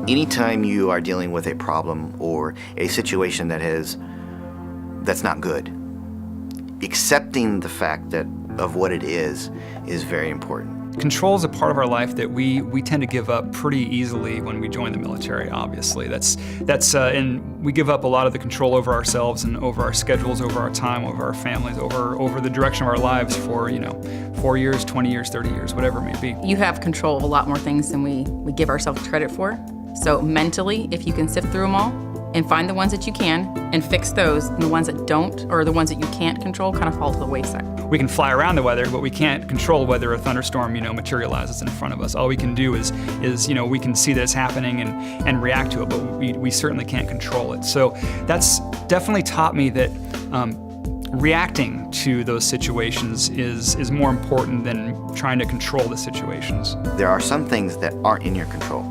Anytime you are dealing with a problem or a situation that's not good, accepting the fact of what it is very important. Control is a part of our life that we tend to give up pretty easily when we join the military, obviously. And we give up a lot of the control over ourselves and over our schedules, over our time, over our families, over the direction of our lives for, 4 years, 20 years, 30 years, whatever it may be. You have control of a lot more things than we give ourselves credit for. So mentally, if you can sift through them all and find the ones that you can and fix those, and the ones that don't, or the ones that you can't control, kind of fall to the wayside. We can fly around the weather, but we can't control whether a thunderstorm, materializes in front of us. All we can do is we can see that it's happening and react to it, but we certainly can't control it. So that's definitely taught me that reacting to those situations is more important than trying to control the situations. There are some things that aren't in your control.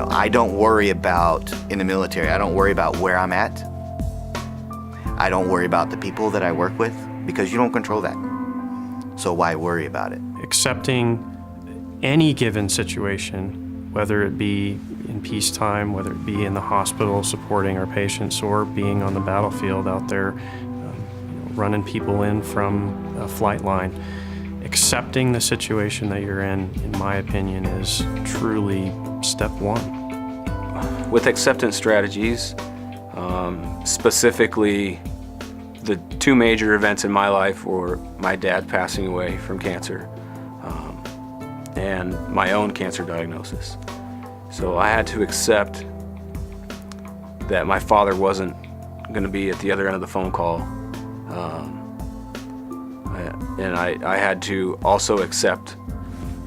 I don't worry about, in the military, I don't worry about where I'm at. I don't worry about the people that I work with, because you don't control that. So why worry about it? Accepting any given situation, whether it be in peacetime, whether it be in the hospital supporting our patients, or being on the battlefield out there running people in from a flight line. Accepting the situation that you're in my opinion, is truly step one. With acceptance strategies, specifically the two major events in my life were my dad passing away from cancer and my own cancer diagnosis. So I had to accept that my father wasn't going to be at the other end of the phone call. And I had to also accept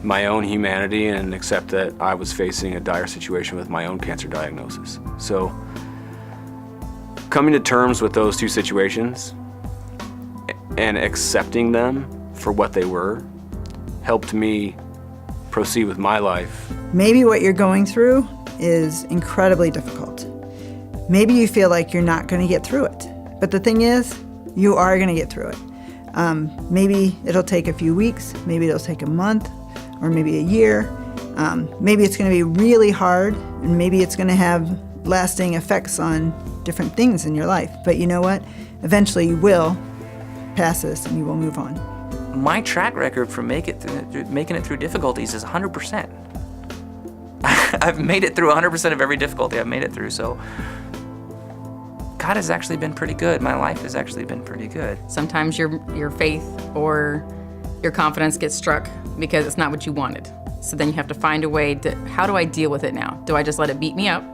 my own humanity and accept that I was facing a dire situation with my own cancer diagnosis. So coming to terms with those two situations and accepting them for what they were helped me proceed with my life. Maybe what you're going through is incredibly difficult. Maybe you feel like you're not going to get through it. But the thing is, you are going to get through it. Maybe it'll take a few weeks, maybe it'll take a month, or maybe a year. Maybe it's going to be really hard, and maybe it's going to have lasting effects on different things in your life. But you know what? Eventually you will pass this and you will move on. My track record for making it through difficulties is 100%. I've made it through 100% of every difficulty I've made it through, so God has actually been pretty good. My life has actually been pretty good. Sometimes your faith or your confidence gets struck because it's not what you wanted. So then you have to find a way to, how do I deal with it now? Do I just let it beat me up,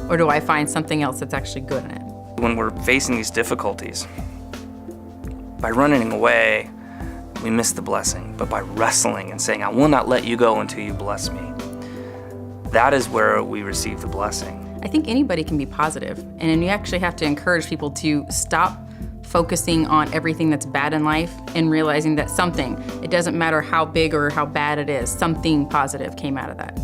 or do I find something else that's actually good in it? When we're facing these difficulties, by running away, we miss the blessing. But by wrestling and saying, I will not let you go until you bless me, that is where we receive the blessing. I think anybody can be positive, and you actually have to encourage people to stop focusing on everything that's bad in life and realizing that it doesn't matter how big or how bad it is, something positive came out of that.